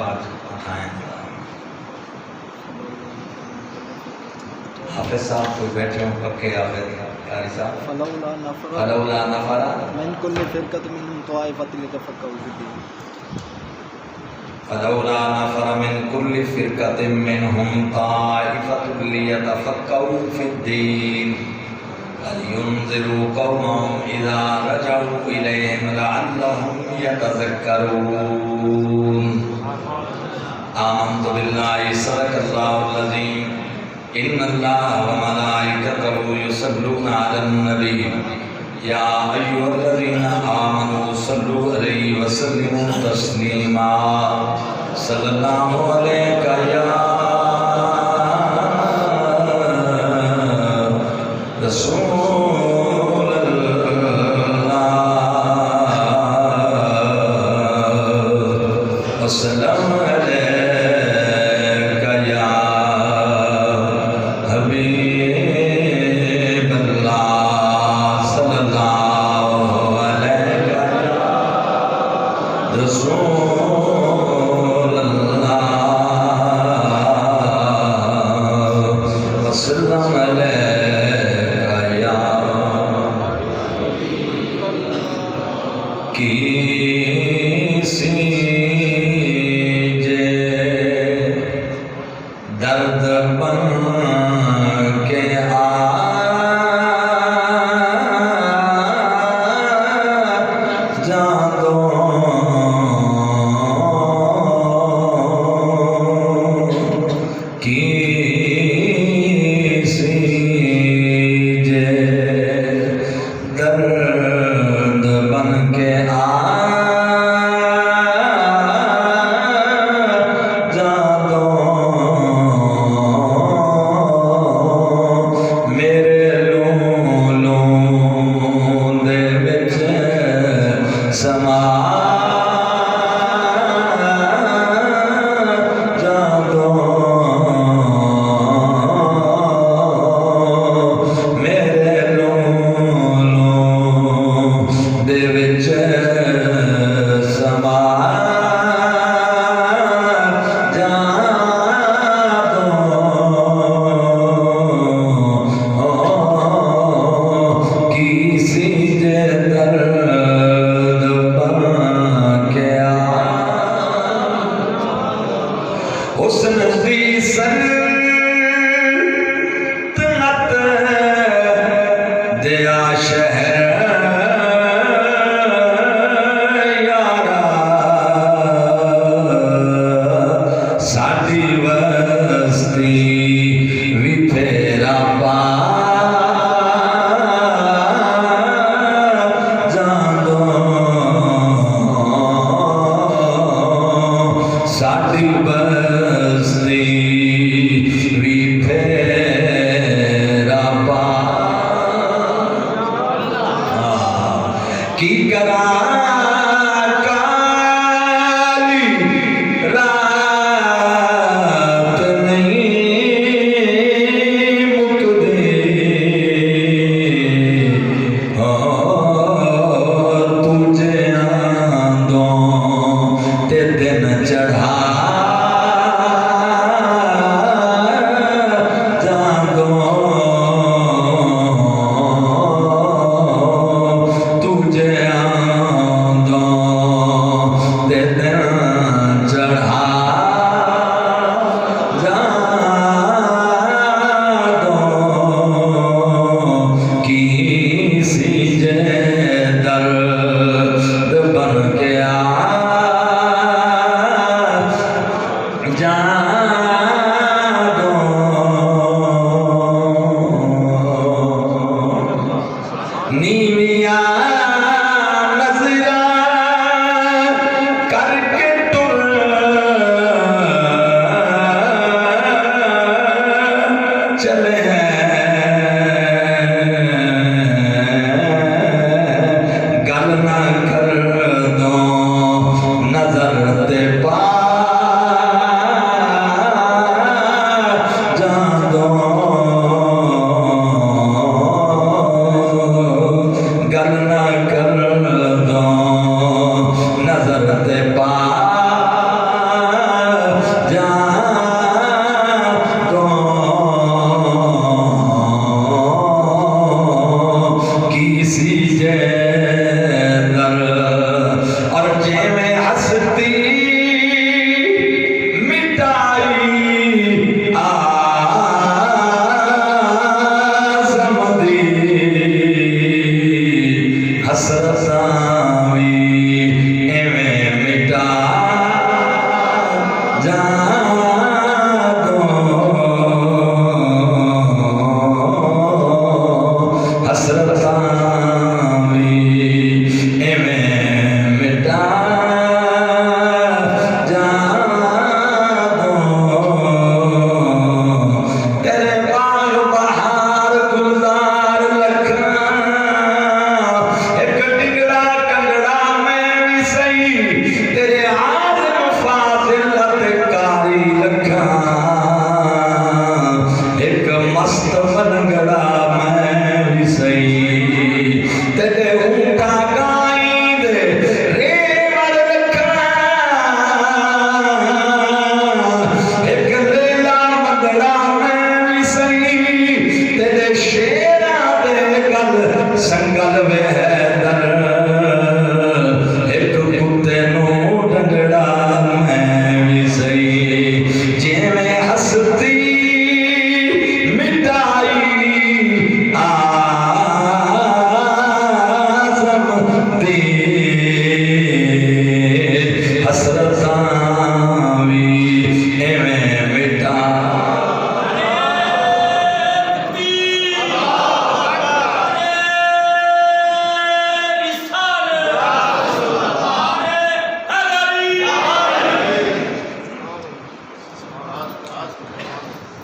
پاک اٹھائیں. حافظ صاحب کوئی بیٹھے ہوں پکے حافظ قاری صاحب. فلولا نفر من كل فرقة منهم طائفة ليتفقهوا في الدين. فلولا نفر من كل فرقة منهم طائفة ليتفقهوا في الدين ولينذروا قومهم إذا رجعوا إليهم لعلهم يتذكرون. آمنت بالله صدق الله العظيم. إن الله وملائكته يصلون على النبي يا أيها الذين آمنوا صلوا عليه وسلموا تسليما. صلى الله عليك يا رسول الله وسلم عليك يا حبيب الله. صلى الله عليك يا رسول الله وسلم عليك يا کسی جے درد بن کے جا دو کسی جے درد بن کے جا دو میرے لوں دے وچ سما جا دو میرے لوں دے وچ سما جا دو کسی دے درد بن کے حسن دی سلطنت دیا شہر یارا ساڈی وستی وی تیرا پا جان دو ساڈی بستی وی تیرا پا کی کرا کالی رات نہیں مکدی تجھے آندوں تے دن چڑھا جان دو تجھے آندوں تے دن چڑھا جان دو کسی جے درد بن کے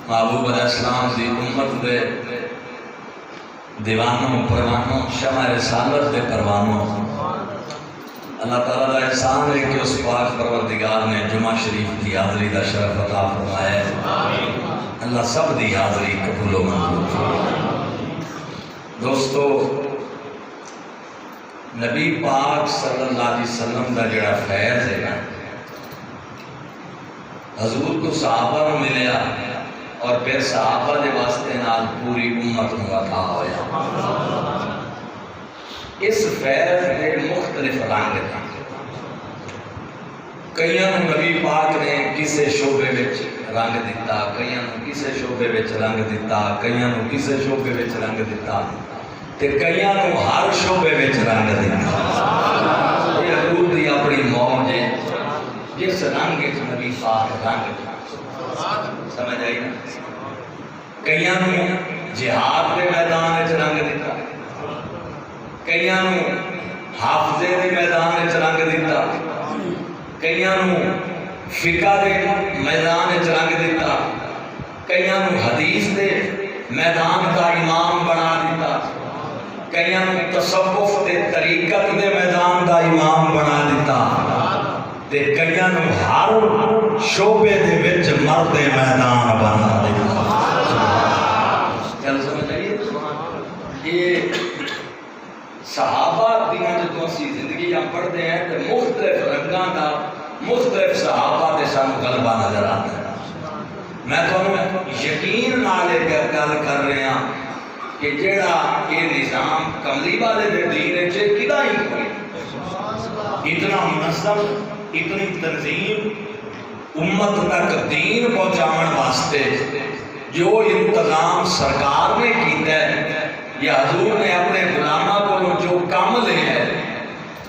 محبوب علیہ السلام دی امت دے دیوانوں پروانوں شمع رسالت دے پروانوں اللہ تعالیٰ کا احسان ہے کہ اس پاک پروردگار نے جمعہ شریف کی حاضری دا شرف عطا فرمایا ہے۔ اللہ سب دی حاضری قبول و منظور فرمائے۔ دوستو نبی پاک صلی اللہ علیہ وسلم دا جڑا فیض ہے نا حضور کو صحابہ نو ملیا اور پھر صحابہ دے واسطے نال پوری امت نو عطا ہویا۔ اس فیض دے مختلف رنگ ہیں۔ کئیاں نو نبی پاک نے کسے شعبے وچ رنگ دیتا، کئیاں نو کسے شعبے وچ رنگ دیتا، کئیاں نو کسے شعبے وچ رنگ دیتا تے کئیاں نو ہر شعبے وچ رنگ دیتا۔ یہ حضور دی اپنی موج ہے جس رنگ وچ نبی پاک رنگ دیتا۔ سمجھ آئی نا؟ کئیاں نو جہاد دے میدان وچ رنگ دیتا، کئیاں نو حافظے دے میدان وچ رنگ دیتا، کئیاں نو فقہ دے میدان وچ رنگ دیتا، کئیاں نو حدیث دے میدان کا امام بنا دیتا، کئیاں نو تصوف دے طریقت دے میدان دا امام بنا دیتا تے کئیاں نو ہر شعبے دے وچ مرد میدان بنا دیتا۔ چل سمجھ آئیے؟ یہ صحابہ دیاں جدوں اسی زندگیاں پڑھتے ہیں تو مختلف رنگاں دا مختلف صحابہ دے سانو غلبہ نظر آتا ہے۔ میں تو یقین نال گل کر رہا کہ جڑا یہ نظام کملی والے دے دین وچ کدا ہی کوئی اتنا منظم اتنی تنظیم امت تک دین پہنچاون واسطے جو انتظام سرکار نے کیتا ہے یا حضور نے اپنے غلاماں کو جو کام لے ہے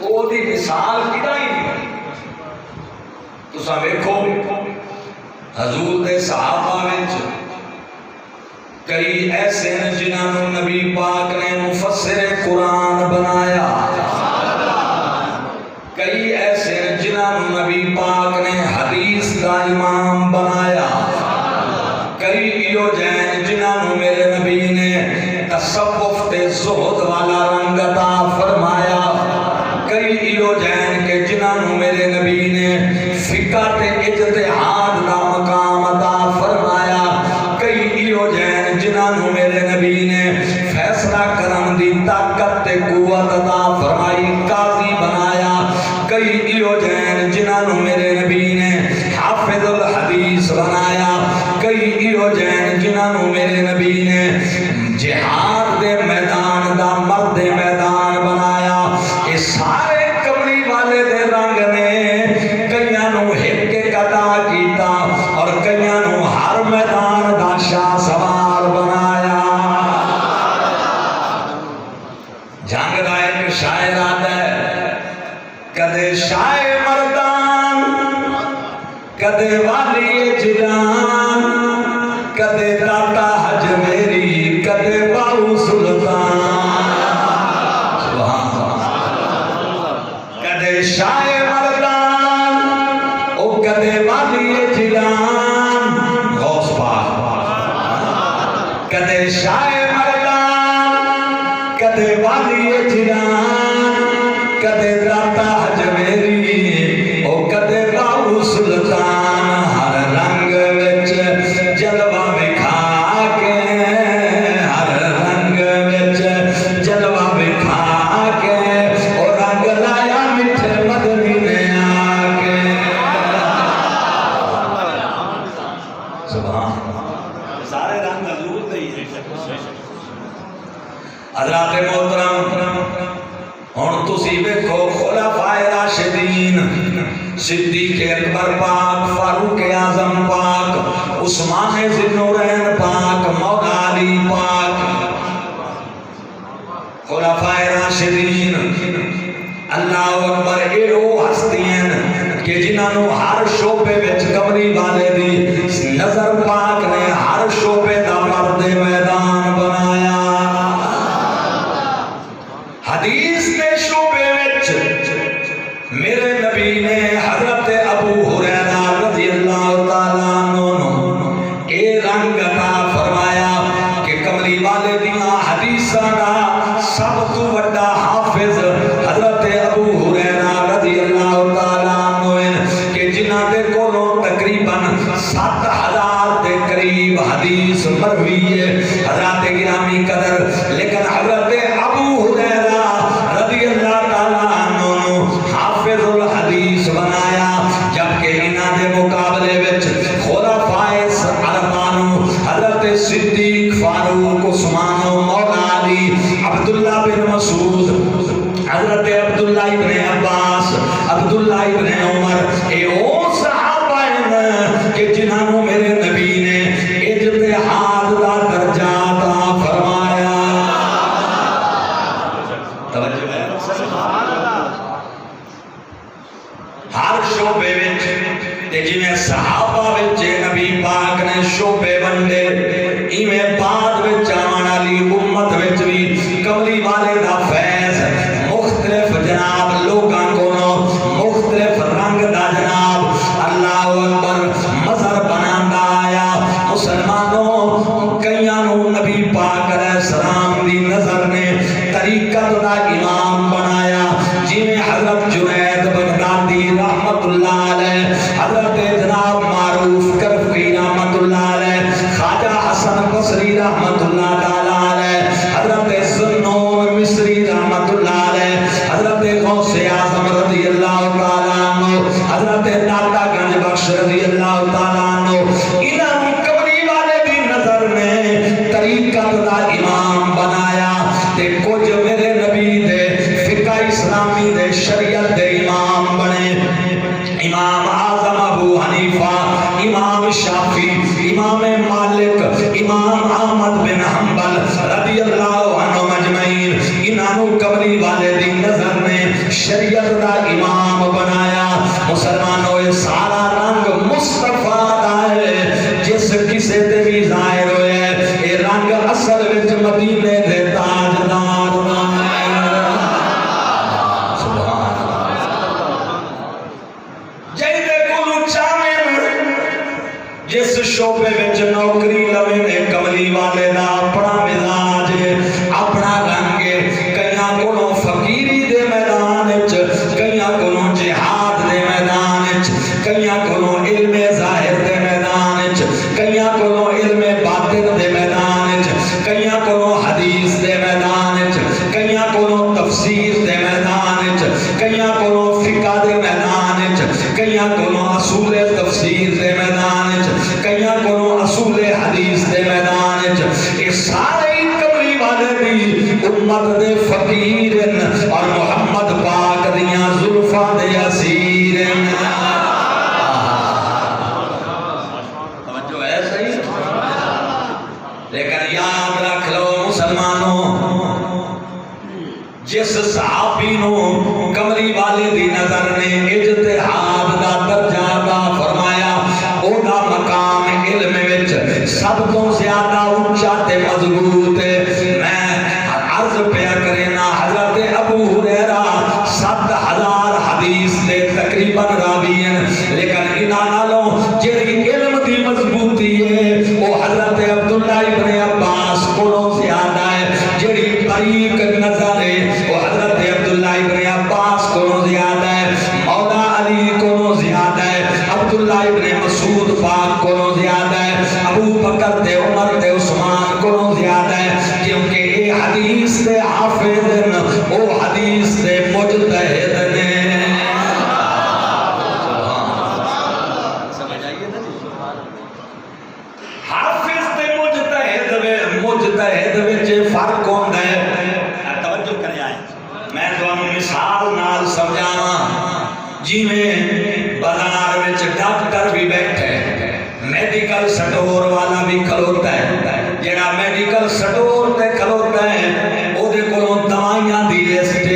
وہ دی مثال کدا ہی نہیں بنی۔ تساں ویکھو حضور دے صحابہ وچ کئی ایسے ہیں جنہاں نوں نبی پاک نے مفسر قرآن بنایا، کئی ایسے ہیں جنہاں نوں نبی پاک نے حدیث کا امام بنایا، کئی ایو جین جنہاں نوں میرے نبی نے تصوف تے زہد والا رنگ عطا فرمایا، کئی ایو جین کے جنہاں نوں میرے نبی نے فقہ تے اجتہاد دا مقام عطا فرمایا، کئی ایو جین جنہاں نوں میرے نبی نے فیصلہ کرن دی طاقت تے قوت عطا فرمائی قاضی بنایا، کئی ایو جین جنہاں نوں میرے نبی نے حافظ الحدیث بنایا، کئی ایو جین جنہاں نوں میرے نبی نے جہاد دے میدان دا مرد میدان بنایا۔ یہ سارے کملی والے دے رنگ نے کئیاں نوں ایک ایک عطا کیتا اور کئیاں نوں ہر میدان دا شاہ سوار بنایا۔ جنگ دا ایک شاعر آتا ہے، کدے شاہ مردان کدے والی جلان کدے داتا حج میری کدے باؤ سلطان، سبحان اللہ، کدے شاہ مردان او کدے والی جلان غوث پاک، کدے شاہ مردان کدے والی جلان کدے داتا حج میری او کدے باؤ سلطان، ہر رنگ وچ جلوہ وکھا کے ہر رنگ وچ جلوہ وکھا کے او رنگ لایا میٹھے مدنی نے آ کے۔ سبحان اللہ، سارے رنگ حضور دے ہی ہیں۔ حضرات محترم ہن تسی ویکھو خلفائے راشدین صدیق اکبر پاک، فاروق اعظم پاک، عثمان ذی النورین پاک، مولا علی پاک، خلفائے راشدین اللہ اکبر یہ وہ ہستی ہیں کہ جنہاں نوں ہر شعبے وچ کملی والے دی نظر پاک نے ہر شعبے دا مرد میدان بنایا۔ حدیث کے شعبے وچ میرے نبی نے حضرت ابو ہریرہ رضی اللہ تعالیٰ عنہ اے رنگ 7,000 کے قریب حدیث مروی ہے حضرات گرامی قدر. لیکن حضرت ابو ہریرہ رضی اللہ تعالیٰ عنہ حافظ الحدیث بنایا، جبکہ انہاں دے مقابلے وچ خلفائے اربعہ حضرت صدیق، فاروق، عثمان، مولا علی، عبداللہ بن مسعود، حضرت عبداللہ ابن عباس، عبداللہ ابن عمر، اے او صحابہ ہیں کہ جنہوں میرے نبی نے اجتہاد دا درجہ عطا فرمایا. توجہ ہے ہر شعبے وچ تے جویں صحابہ وچ نبی پاک نے شعبے ونڈے، ایویں بعد وچ آن والی امت وچ بھی کملی والے دا فیض مختلف جناب لوگاں کو مختلف رنگ دا جناب اللہ اکبر مظہر بناندا آیا. مسلمانوں کئیاں نو نبی پاک علیہ السلام دی نظر نے طریقت دا امام بنایا، جویں حضرت جنید بغدادی رحمت اللہ علیہ، حضرت جناب معروف کرفی رحمت اللہ علیہ، خواجہ حسن بصری رحمت اللہ تعالی علیہ، حضرت ذوالنون مصری رحمت اللہ علیہ، حضرت غوث اعظم رضی اللہ تعالی عنہ، حضرت داتا گنج بخش رضی اللہ تعالی عنہ، انہاں کملی والے دی نظر نے طریقت دا امام بنایا. تے کچھ میرے نبی دے فقہ اسلامی دے شریعت دے امام بنے، امام اعظم ابو حنیفہ، امام شافعی، امام مالک، امام احمد بن حنبل رضی اللہ عنہ مجمعین. انہوں کملی والے دی نظر نے شریعت دا امام بنایا. مسلمانوں یہ سارا رنگ مصطفیٰ دا ہے، جس کسے تے بھی ظاہر ہوئے اے رنگ اصل وچ مدینے دے تاجدار دا ہے. سبحان اللہ. جیدے کلو چاہمیں جس شعبے وچ نوکری لوے نے کملی والے دا اپنا مزاج اپنا رنگ، کئیاں کولوں فقیری دے میدان وچ، کئیاں کولوں جہاد دے میدان وچ، کئیاں کولوں علم ظاہر دے میدان وچ، کئیاں کولوں علم باطن دے میدان وچ، کئیاں کولوں حدیث دے میدان وچ، کئیاں کولوں تفسیر دے میدان وچ، کئیاں کولوں فقہ دے میدان وچ، کئیاں کولوں اصول تفسیر دے میدان وچ، کئیاں کولوں اصول حدیث دے میدان وچ. اے سارے کملی والے دی امت دے فقیر اور محمد پاک دیاں زلفاں دے اسیر. توجہ ہے صحیح؟ لیکن یاد رکھ لو مسلمانوں، جس صحابی نو کملی والے دی نظر نے اجتہاد دا درجہ عطا فرمایا، او دا مقام علم وچ سب تو زیادہ اونچا تے مضبوط ہے. میں عرض پیا کرینا حضرت ابو ہریرہ 7,000 حدیث دے تقریباً راوی ہیں، لیکن انہاں نالوں جڑی علم دی مضبوطی ہے وہ حضرت عبداللہ ابن عباس کولوں زیادہ ہے، جڑی باریک نظر ہے وہ حضرت عبداللہ ابن عباس کولوں زیادہ ہے، مولا علی کولوں زیادہ ہے، عبداللہ ابن مسعود پاک کولوں زیادہ ہے، ابو بکر تے عمر تے عثمان کولوں زیادہ ہے، کیونکہ یہ حدیث دے حافظ ہیں، وہ حدیث دے مجتہد ہیں. حافظ تے مجتہد وچ فرق ہوندا ہے. توجہ کرے آئے میں تانوں مثال نال سمجھاواں. جویں بازار وچ ڈاکٹر بھی بیٹھے، میڈیکل سٹور والا بھی کھلوتا ہے، جڑا میڈیکل سٹور تے کھلوتا ہے او دے کولوں دوائیاں دی لسٹ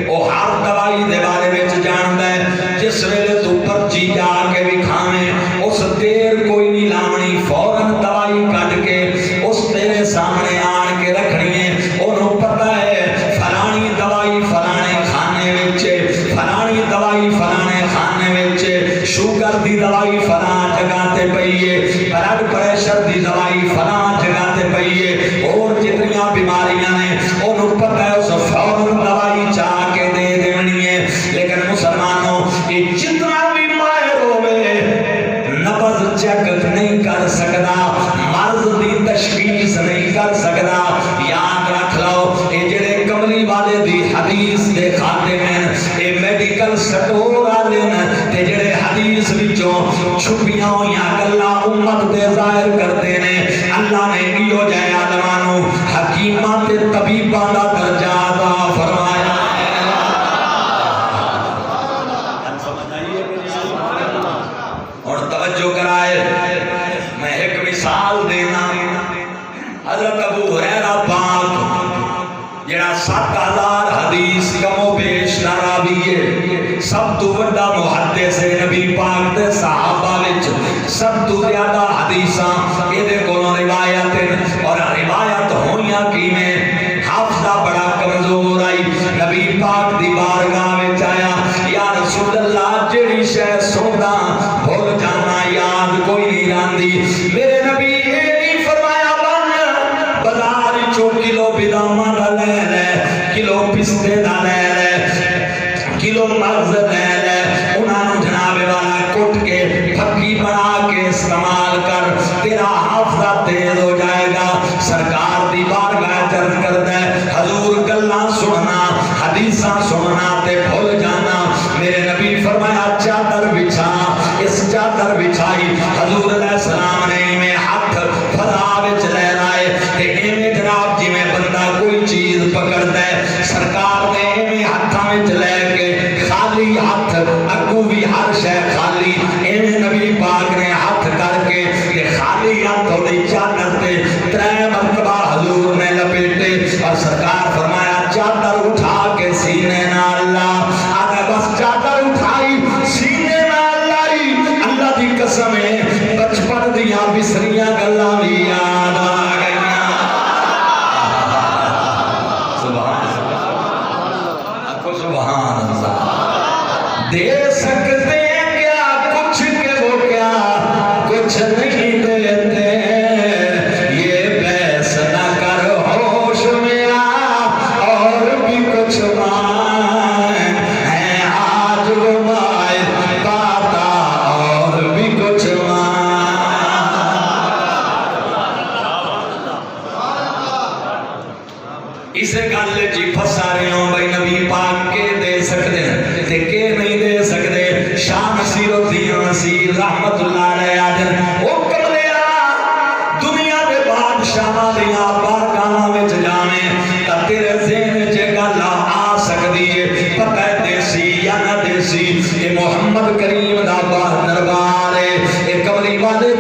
او ہر دوائی دے بارے وچ جاندا ہے. جس ویلے تو پرچی جا کے بھی کھاویں اس دیر کوئی نہیں لاونی، فوراً دوائی کٹ کے اس تیرے سامنے آن کے رکھنی ہے. انہوں پتہ ہے فلانی دوائی فلانے کھانے وچ، فلانی دوائی فلانے کھانے وچ، شوگر دی دوائی فلاں جگہ تے پئی ہے، بلڈ پریشر دی دوائی فلاں جگہ تے پئی ہے، اور جتنیاں بیماریاں نے انہوں پتہ ہے اس فوراً دوائی چاہ کے دے دینی ہے. لیکن مسلمانوں یہ جتنا بھی ماہر ہوئے نبض چیک نہیں کر سکتا، مرض دی تشخیص نہیں کر سکتا۔ یاد رکھ لو اے جڑے کملی والے دی حدیث دے خادم ہیں، اے میڈیکل سٹور والے ہیں، تے جڑے حدیث وچوں چھپیاں ہوئیاں گلاں امت دے ظاہر کرتے ہیں۔ اللہ نے ایو جے عالماں نو حکیماں تے طبیباں دا درجہ عطا فرمایا ہے۔ اور توجہ کرائے، میں ایک مثال دینا۔ حضرت ابو ہریرہ پاک جڑا 7000 حدیث کم و بیش راوی ہے، سب تو بڑا محدث ہے نبی پاک دے صحابہ وچ، سب تو زیادہ حدیثاں ایدے کولوں روایت، اور روایت ہویاں کیویں؟ حافظہ بڑا کمزور آئی، نبی پاک دی بارگاہ وچ آیا، یا رسول اللہ جڑی شے سندا بھول جانا، یاد کوئی نہیں رہندی۔ میرے نبی اے نہیں فرمایا بن بازار چوں کلو بادام دا لے لے، کلو پستے دا لے لے، کلو مغز لے لے، انہاں نوں جناب والا کٹ کے پھکی بنا کے استعمال کر، تیرا حافظہ تیز ہو جائے گا۔ سرکار دی بارگاہ عرض کردا ہے حضور گلاں سننا، حدیثاں سننا تے بھول جانا۔ میرے نبی فرمایا چادر بچھا، اس چادر بچھائی، حضور علیہ السلام نے میں ہاتھ فضا وچ لے لائے تے ایویں جناب جی میں بندہ کوئی چیز پکڑدا ہے، سرکار نے ایویں ہاتھاں وچ لے کے خالی ہاتھ، اگوں بھی ہر شے خالی، ایویں نبی پاک نے ہاتھ کر کے کہ خالی ہاتھ ہوئی چادر تے 3 مرتبہ حضور نے لپیٹے، اور سرکار فرمایا چادر اٹھا کے سینے نال لا۔ آگے بس چادر اٹھائی سینے نال لائی، اللہ دی قسم ہے بچپن دیاں بسریاں گلاں بھی یاد آ گئیاں۔ سبحان اللہ، آکھو سبحان اللہ۔ دے سکتے ہیں کیا کچھ کہ وہ کیا کچھ نہیں دیتے، یہ بحث نہ کر ہوش میں آ، اور بھی کچھ مانگ ہے آج وہ مائل پاتا، اور بھی کچھ مانگ۔ اسے گل جی پھسا رہے ہوں بھائی نبی پاک کے دے سکتے ہیں تے کے نہیں دے سکتے۔ شاہ نصیر الدین نصیر رحمت اللہ علیہ آدھر او کملیا دنیا دے بادشاہ دیاں بارگاہاں وچ جاویں تا تیرے ذہن چ گل آ سکدی ہے، پتہ ہے دیسی یا نہ دیسی، یہ محمد کریم دا دربار ہے، یہ کملی والے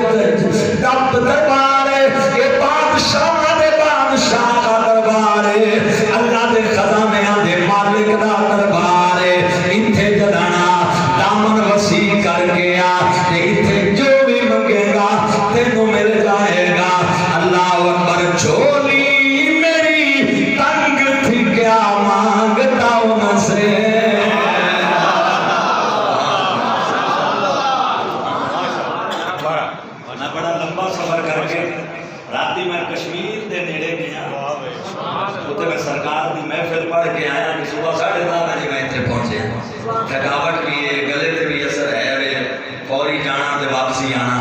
رب دربار ہے، یہ بادشاہ دے بادشاہ دا دربار ہے، اللہ دے خزانیاں دے مالک دا دربار ہے۔ اتھے جدانا دامن وسیع کر کے آ تے اتھے جو بھی منگے گا تینوں مل جائے گا۔ اللہ اکبر۔ جھولی میری تنگ تھی کیا مانگتا ان سے، میں بڑا لمبا سفر کر کے راتی میں کشمیر دے نیڑے گیا، اتنے میں سرکار دی محفل پڑھ کے آیا کہ صبح 9:30 بجے میں اتنے پہنچے۔ تھکاوٹ بھی ہے، گلے تے بھی اثر ہے، وے فوری جانا تے واپسی آنا،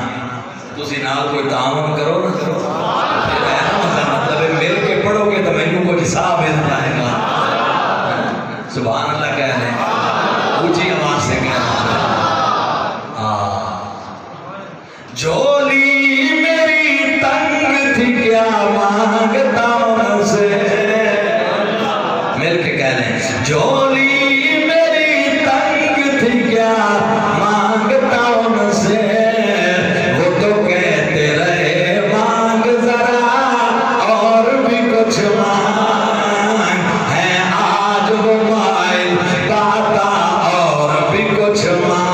تسی نال کوئی تعاون کرو نا، کرو مطلب مل کے پڑھو گے تو مینوں کچھ حساب مل جائے گا۔ سبحان اللہ کہہ رہے، اونچی آواز سے کہنا۔ جھولی میری تنگ تھی کیا مانگتا ان سے، مل کے کہہ لیں جھولی میری تنگ تھی کیا مانگتا ان سے، وہ تو کہتے رہے مانگ ذرا اور بھی کچھ مانگ ہے آج وہ مائل پاتا، اور بھی کچھ مانگ۔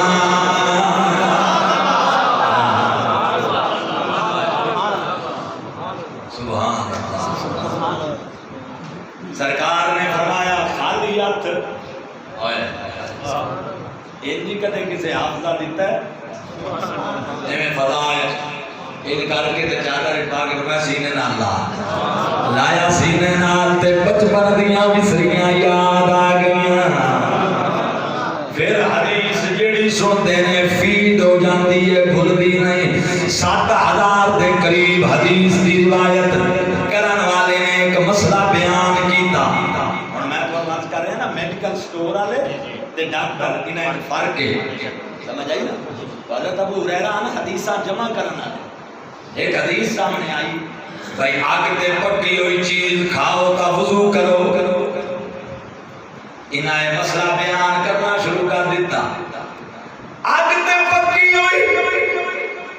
سرکار نے فرمایا خالی ہاتھ انجی کدے کسے حافظہ دیتا ہے جویں فضا ہے ان کر کے تے چادر پا کے میں سینے نال لایا، سینے نال تے بچپن دیاں وسریاں یاد آ گئیاں۔ پھر حدیث جڑی سنتے نے فیڈ ہو جاندی ہے، بھلدی نہیں۔ ڈاکٹر انہیں فرق ہے سمجھ آئی نا. حضرت ابو ہریرہ نے حدیثاں جمع کرنا ہے. ایک حدیث سامنے آئی بھائی آگ تے پکی ہوئی چیز کھاؤ تا وضو کرو. انہیں مسئلہ بیان کرنا شروع کر دیتا. آگ تے پکی ہوئی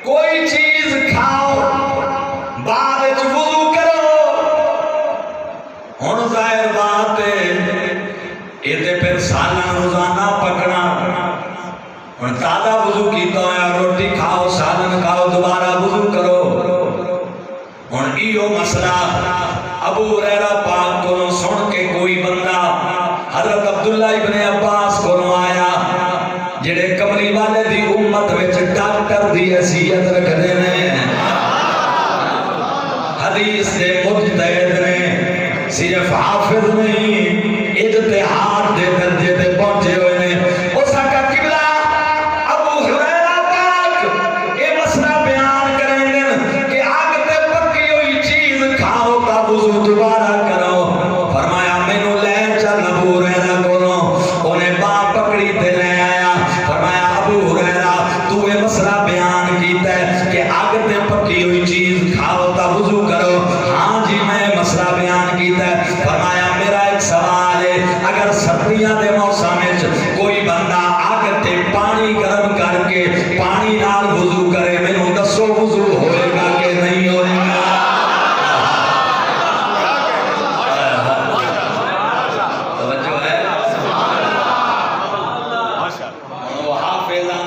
کوئی چیز کھاؤ بعد وضو کرو. ہن ظاہر بات ہے یہ تے پھر سالہ روزانہ پکنا. ہن تازہ وضو کیتا ہے روٹی کھاؤ سالن کھاؤ دوبارہ وضو کرو. ہن ایو مسئلہ ابو ہریرہ پاک کو سن کے کوئی بندہ حضرت عبداللہ ابن عباس کو آیا جڑے کملی والے دی امت وچ ڈاکٹر دی حیثیت رکھدے نے حدیث دے مجتہد نے صرف حافظ نہیں اجتہاد دے درجے تے پہنچے ہوئے نے. اس کا قبلہ ابو ہریرہ پاک یہ مسئلہ بیان کریں گے کہ آگ تے پکی ہوئی چیز کھاؤ تا وضو دوبارہ کرو. فرمایا مینوں لے چل ابو ہریرہ کولوں. انہیں باں پکڑی تے لے آیا. فرمایا ابو ہریرہ تو یہ مسئلہ بیان کیتا ہے کہ آگ تے پکی ہوئی چیز کھاؤ تا وضو کرو. ہاں جی میں مسئلہ بیان کیتا ہے. فرمایا میرا ایک سوال ہے اگر سردیاں دے موسم وچ کوئی بندہ آگ تے پانی گرم کر کے پانی نال وضو کرے مینوں دسو وضو ہوئے گا کہ نہیں ہوئے گا؟ توجہ ہے وہ حافظاں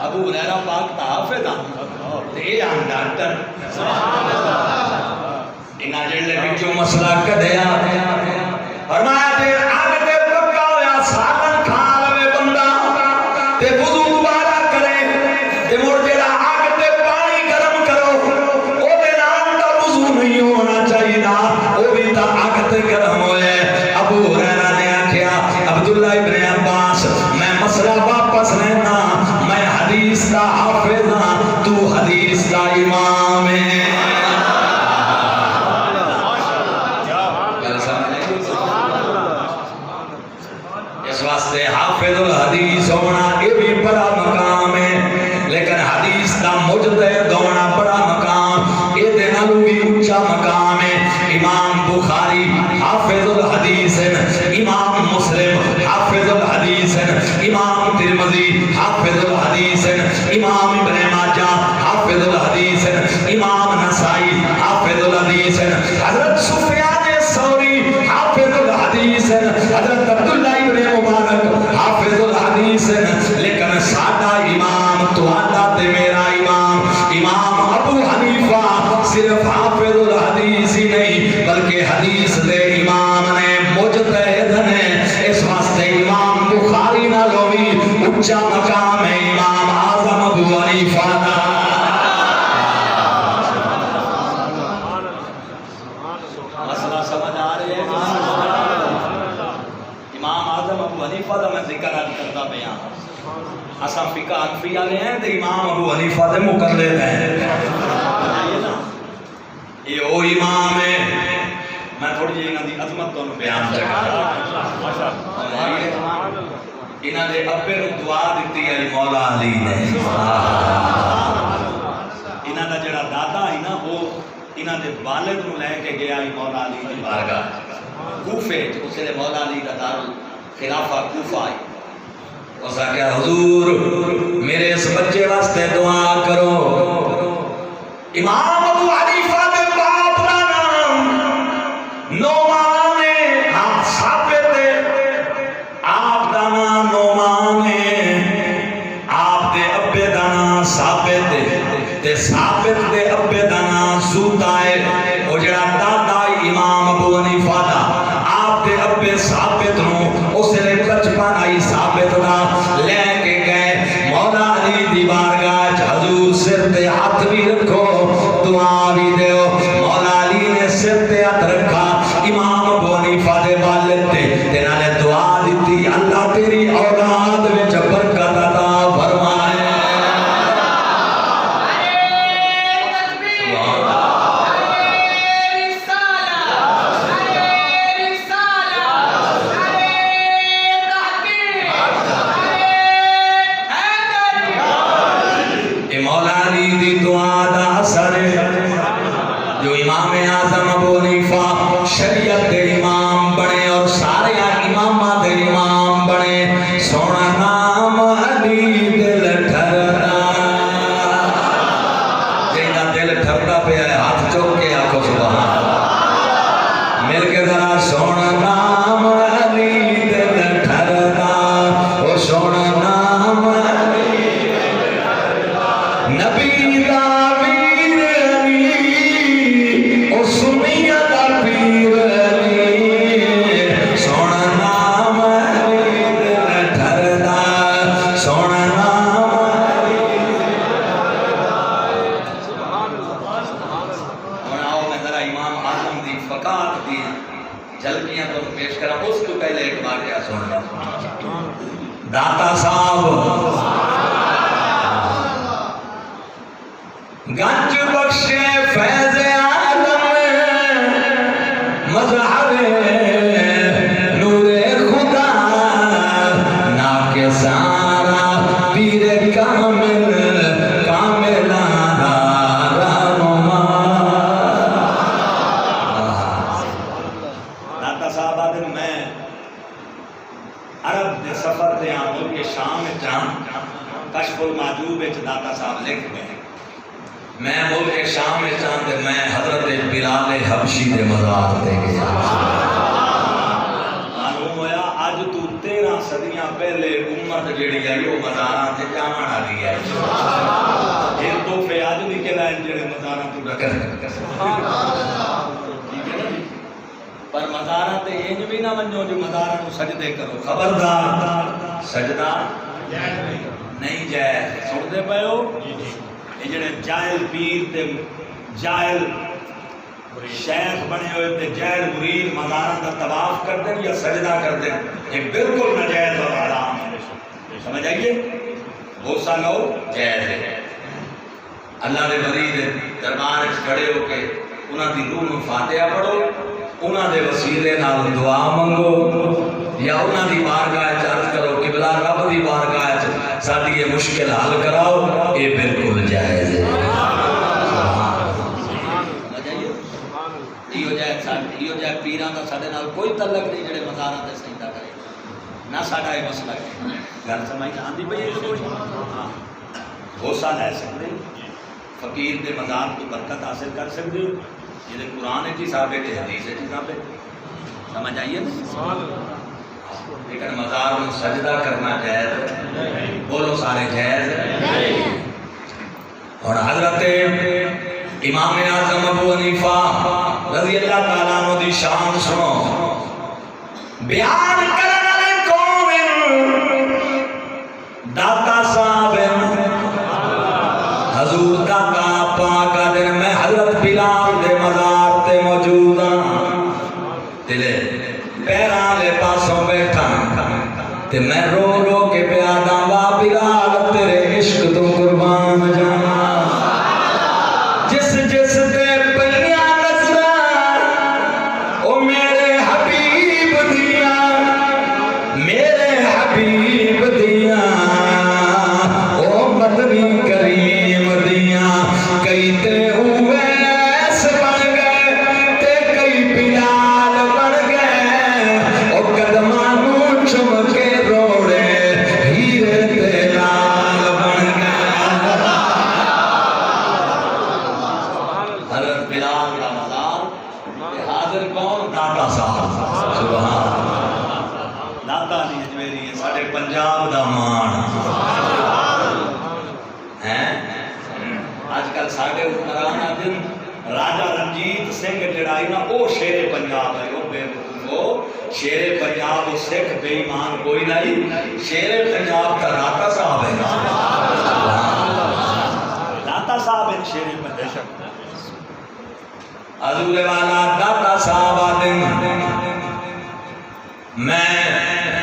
ابو ہریرہ پاک تا حافظاں تے یہ ہم ڈاکٹر انہاں جڑے وچوں مسئلہ کڈیا. فرمایا تے آگ تے پکا ہویا سالن کھا لوے بندہ تے وضو دوبارہ کرے تے مڑ جڑا آگ تے پانی گرم کرو او دے نال دا وضو نہیں ہونا چاہیے او بھی تا آگ تے گرم ہوئے. ابو ہریرہ نے آکھیا عبداللہ ابن عباس میں مسئلہ واپس لینا. میں حدیث دا حافظ ہاں تو حدیث دا امام ہے. اس واسطے حافظ الحدیث ہونا یہ بھی بڑا مقام ہے لیکن حدیث دا مجتہد ہونا بڑا مقام یہ دے نالوں بھی اونچا مقام ہے. امام بخاری حافظ الحدیث ہیں. امام مسلم حافظ الحدیث ہیں. امام ترمذی حافظ الحدیث ہیں. امام ابن ماجہ حافظ الحدیث ہیں. امام نسائی حافظ الحدیث ہیں. حضرت سفیان ثوری حافظ الحدیث ہیں. حضرت عبداللہ ابن مبارک حافظ الحدیث ہیں. لیکن سادہ امام تہاڈا تے میرا امام امام ابو حنیفہ صرف حافظ الحدیث ہی نہیں بلکہ حدیث دے امام نے مجتہد نے. اس واسطے امام بخاری نالوں بھی اونچا مقام ہے امام اعظم ابو حنیفہ دا. مسئلہ سمجھ آ رہے ہیں؟ امام اعظم ابو حنیفہ دا میں ذکر کرتا بیان. اساں فقہ حنفی والے ہیں تے امام ابو حنیفہ دے مقلد ہیں. یہ وہ امام ہے. میں تھوڑی جی انہاں دی عظمت تانوں بیان کرنا. انہاں دے ابے نوں دعا دتی ہے مولا علی نے. انہاں دا جڑا دادا ہے نا وہ انہاں دے والد نوں لے کے گیا مولا علی دی بارگاہ کوفے. اس نے مولا علی دا دار خلافہ کوفہ ہے. اس نے کہا حضور میرے اس بچے واسطے دعا کرو. امام ابو حنیفہ دے باپ دا نام نعمان ہے. ہاں ثابت ہے آپ دا نام نعمان ہے. آپ دے ابے دا نام ثابت ہے تے ثابت دے ابے دا نام سوتا ہے. وہ جڑا دادا امام ابو حنیفہ دا آپ دے ابے ثابت نوں اس نے بچپن آئی ثابت دا لے کے گئے مولا علی دی بارگاہ. حضور سر تے ہاتھ بھی رکھو دعا بھی دیو. مولا علی نے سر تے ہاتھ رکھا امام ابو حنیفہ دے والد تے نالے دعا دیتی اللہ تیری اولاد وچ برکت عطا فرمائے. دی دعا دا اثر جو امام اعظم ابو حنیفہ شریعت دے امام بنے اور سارے امامہ دے امام بنے سونا نام علی دل ٹھردا جینا دل ٹھردا پہ ہے ہاتھ چوک کے آنکھوں سبحان مل کے ذرا سونا نام علی دل ٹھردا او سونا نام علی نبی دا ویر علی او سنیا دا پیر علی سونا نام علی دل ٹھردا سونا نام علی اور آؤ میں ذرا امام اعظم دی فقات دی جلکیاں تو پیش کرا اس کو پہلے ایک واقعہ سن لیں داتا صاحب گنج بخشے فیض عالم مظہر نور خدا نا کے سارا پیر کامل کاملانا رہنما داتا صاحب آدھر میں عرب دے سفر دے آمول کے شام جان کشف المعجوب اچھ داتا صاحب لکھ گئے میں ملک شام چاند میں حضرت بلال حبشی دے مزار دے گیا معلوم ہویا آج تو 13 صدیاں پہلے امت جڑی ہے وہ مزاراں تے جامن آلی ہے یہ تحفے آج بھی کہ لائن جڑے مزاراں تو رکھ پر مزاراں تے انج بھی نہ منجو جو مزاراں کو سجدے کرو خبردار سجدہ نہیں جائے سن دے پئے ہو یہ جڑے جائل پیر تے جائل شیخ بنے ہوئے تے جائل مرید مزاراں دا طواف کر دیں یا سجدہ کر دیں یہ بالکل ناجائز اور حرام ہے سمجھ آئیے بوسا لو جائز ہے اللہ دے ولی دے دربار وچ کھڑے ہو کے انہاں دی روح نوں فاتحہ پڑھو انہاں دے وسیلے نال دعا منگو یا انہاں دی بارگاہ وچ عرض کرو کہ بلا رب دی بارگاہ وچ ساڈی یہ مشکل حل کراؤ یہ بالکل جائز ہے یہ جائے پیراں دا ساڈے نال کوئی تعلق نہیں جڑے مزاراں تے سجدہ کرے نہ ساڈا یہ مسئلہ ہے گل سمجھ آندی پئی ہے کوئی ہاں بوسا لے سکدے فقیر دے مزار کی برکت حاصل کر سکدے یہ قرآن کی ثابت ہے حدیث کی ثابت سمجھ آئیے نا لیکن مزار میں سجدہ کرنا جائز بولو سارے جائز اور حضرت امام اعظم ابو حنیفہ رضی اللہ تعالیٰ عنہ دی شان سنو بیان کرنے والے قوم داتا صاحب حضور داتا پاک دن میں حضرت بلال دے مزار تے موجود ہاں تیرے پیران لے پاسوں بیٹھا تے میں رو رو کے پیادا وا بلال تیرے عشق تو قربان جانا جس جس دے پہیاں نظران او میرے حبیب دیاں او مدنی کریم دیاں کئی تے اویس بن گئے تے کئی بلال بن گئے او قدمانوں چم کے روڑے ہیرے تے لال بن گئے حضرت بلال کا مزار حاضر کون داتا صاحب سبحان داتا نہیں اجمیری ہے ساڑھے پنجاب دا مان آج کل ساڑھے حکمران دن راجہ رنجیت سنگھ جڑائی نا او شیر پنجاب ہے وہ شیر پنجاب و سکھ بے ایمان کوئی نہیں شیر پنجاب کا داتا صاحب ہے داتا صاحب ہے شیر پنجاب حضور والا داتا صاحب آدم میں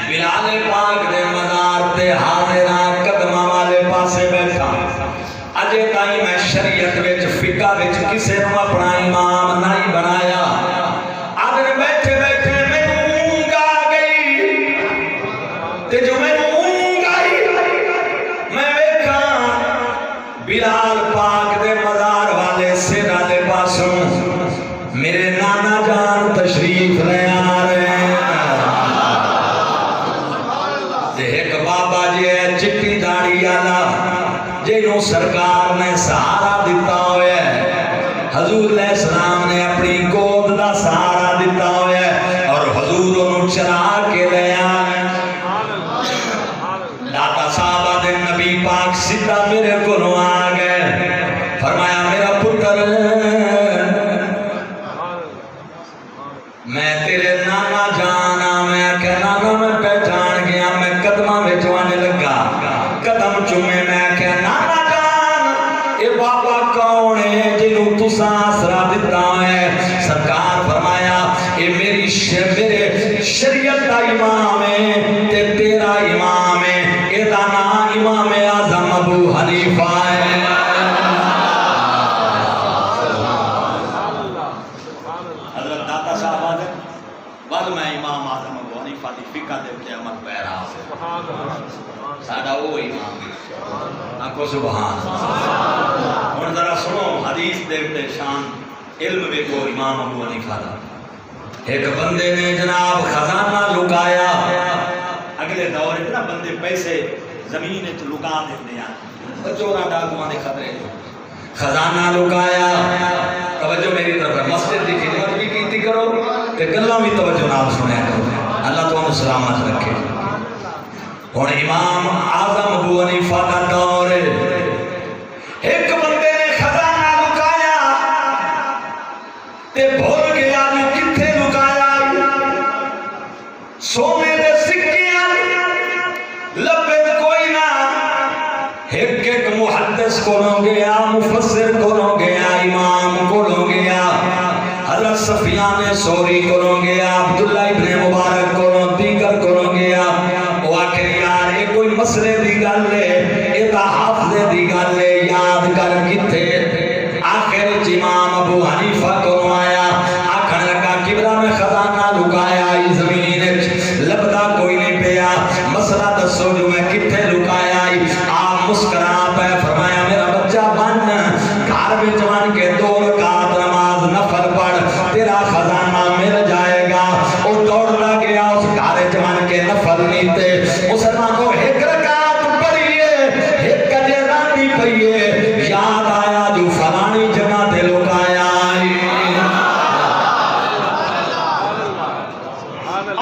بلال پاک دے مزار تے حاضران قدمہ والے پاسے بیٹھا اجے تائیں میں شریعت وچ فقہ وچ کسے نوں اپنا امام نہیں بنایا آدھر بیٹھے بیٹھے میں اونگ آ گئی تے جو میں اونگ آئی میں ویکھاں بلال پاک سرکار نے سہارا دیتا ہویا ہے، حضور علیہ السلام نے اپنی گود دا سہارا دیتا ہویا ہے اور حضور انہوں چرا کے لے آئے۔ داتا صاحبہ دے نبی پاک سیدھا میرے کو آ گئے، فرمایا میرا پتر میں تیرے نانا جانا، میں کہ نانا میں پہچان گیا، میں قدمہ میں جوانے لگا، قدم چومے میں کہ نانا جان اے بابا کون ہے جنہوں تسا آسرا دیتا ہے؟ سرکار فرمایا اے میرے شریعت دا امام ہے تے تیرا امام ہے، اے دا نام امام اعظم ابو حنیفہ ہے۔ حضرت داتا صاحب آدھے بعد میں امام اعظم ابو حنیفہ دی فقہ دے کے عمل پیرا ساڑھا وہ امام ہے، آنکھو سبحان اور ذرا سنو حدیث دیکھتے شان علم بے کو امام ابو حنیفہ دا۔ ایک بندے نے جناب خزانہ لکایا، اگلے دور اتنا بندے پیسے زمین لکا دیتے ہیں، چورا ڈاکواں دے خطرے، خزانہ لکایا۔ توجہ میری طرف ہے، مسجد دی خدمت بھی کیتی کرو تے گلاں بھی توجہ نال سنیا کرو، اللہ تمہیں سلامت رکھے۔ اور امام اعظم ابو حنیفہ کا دور ہے، ایک بندے نے خزانہ لکایا تے بھول گیا جو کتھے لکایا، سونے دے سکیاں لبے کوئی نہ، ایک ایک محدث کو گیا، مفسر کو گیا، امام کو گیا، حضرت سفیان ثوری کو گیا، عبداللہ ابن مبارک کو، دیگر کو گیا، وہ آخر یار یہ کوئی مسئلے دی گل ہے، یہ تا حافظ دی گل ہے، یاد کر کتے۔ آخر امام ابو حنیفہ کو آیا، آخر لگا کبرا میں خزانہ لکایا ہی زمین لبدا کوئی نہیں پیا، مسئلہ دسو جو میں کتے لکایا ہی۔ آپ مسکرا پہ فرمایا میرا بچہ بن گھر میں جوان کے 2 رکعت نماز نفل پڑھ، تیرا خزانہ مل جائے گا۔ وہ دوڑنا گیا اس گھر جوان کے نفل نہیں تھے، مسلمانوں ایک رکعت پڑھیے ایک کجرانی پڑھیے، یاد آیا جو فلانی جگہ تے لکایا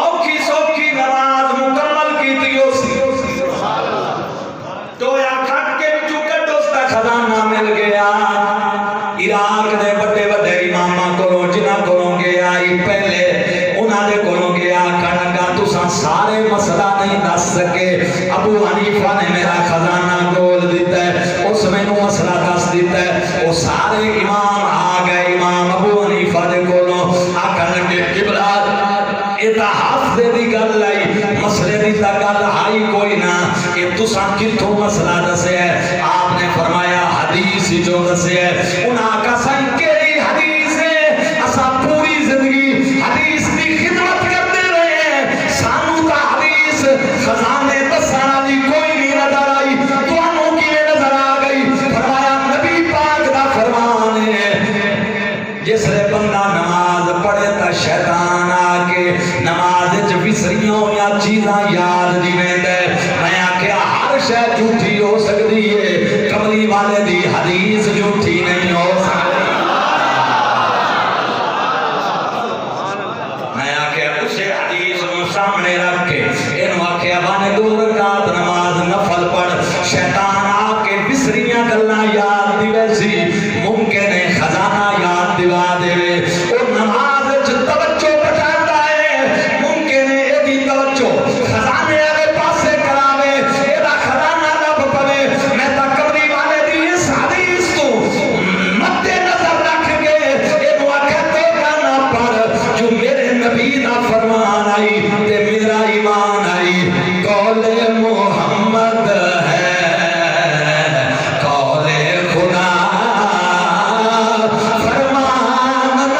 اوکھی سوکھی نماز مکمل کی تیو سی، تو یا کھٹ کے چکر دوستا خزانہ مل گیا۔ عراق دے بڑے بڑے امامہ کو جنہ کو گیا، پہلے انہاں دے کو گیا، کھنگا تساں سارے مسئلہ نہیں دس سکے، ابو حنیفہ نے میرا خزانہ گول دیتا ہے، اس میں نو مسئلہ دس دیتا ہے، وہ سارے امام آ گئے امام ابو حنیفہ دے کولوں، آکھن لگے قبلہ یہ تا حافظ دی گل لائی، مسئلے دی تا گل آئی کوئی نہ، یہ تساں کتھوں مسئلہ دسے ہے؟ آپ نے فرمایا حدیث جو دسے ہے، انہاں کا سائن کیری حدیث ہے، اسا پوری زندگی حدیث دی خدمت کرتے رہے ہیں، سانو تا حدیث خزانے دسانا دی کوئی نہیں نظر آئی، توانوں کی نظر آ گئی۔ فرمایا نبی پاک دا فرمان ہے، جس لئے بندہ نماز پڑھے تا شیطان آکے نماز وچ وسریوں یا چیزاں یاد دیویں دے، میں آکھیا ہر شے جھوٹی ہو سکتی ہے، کملی والے دی حدیث جھوٹی نہیں ہو سکتی۔ میں آکھیا اسے حدیث کو سامنے رکھ کے انہوں آکھیا بانے 2 رکعت نماز نفل پڑھ، شیطان آکے وسریاں گلنا یاد دیوے سی، ممکن ہے خزانہ یاد دیوا دے، اور نماز وچ توجہ بٹھاتا ہے، ممکن ہے ایدی توجہ خزانے آگے پاسے کراوے، ایدہ خزانہ رب پڑے، میں تا کمری والے دی اس حدیث تو مد نظر رکھ کے انہوں آکھتے گانا پڑھ جو میرے نبی دا فرمان آئی تے میرا ایمان آئی، قول محمد ہے قول خدا، فرمان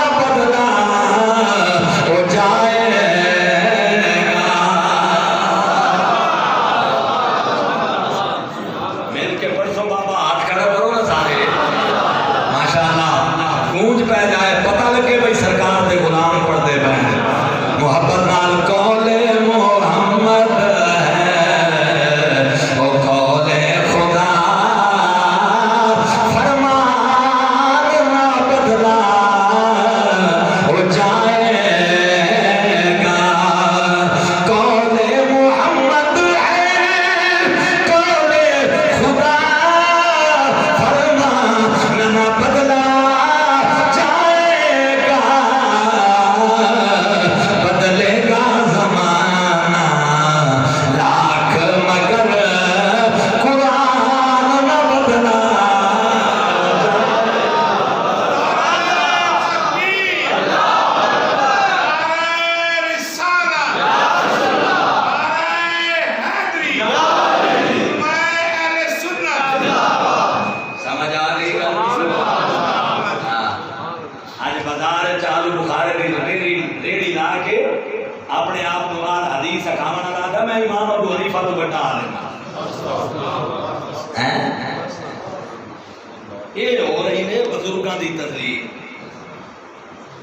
یہ ہو رہی نے بزرگاں دی تقریر.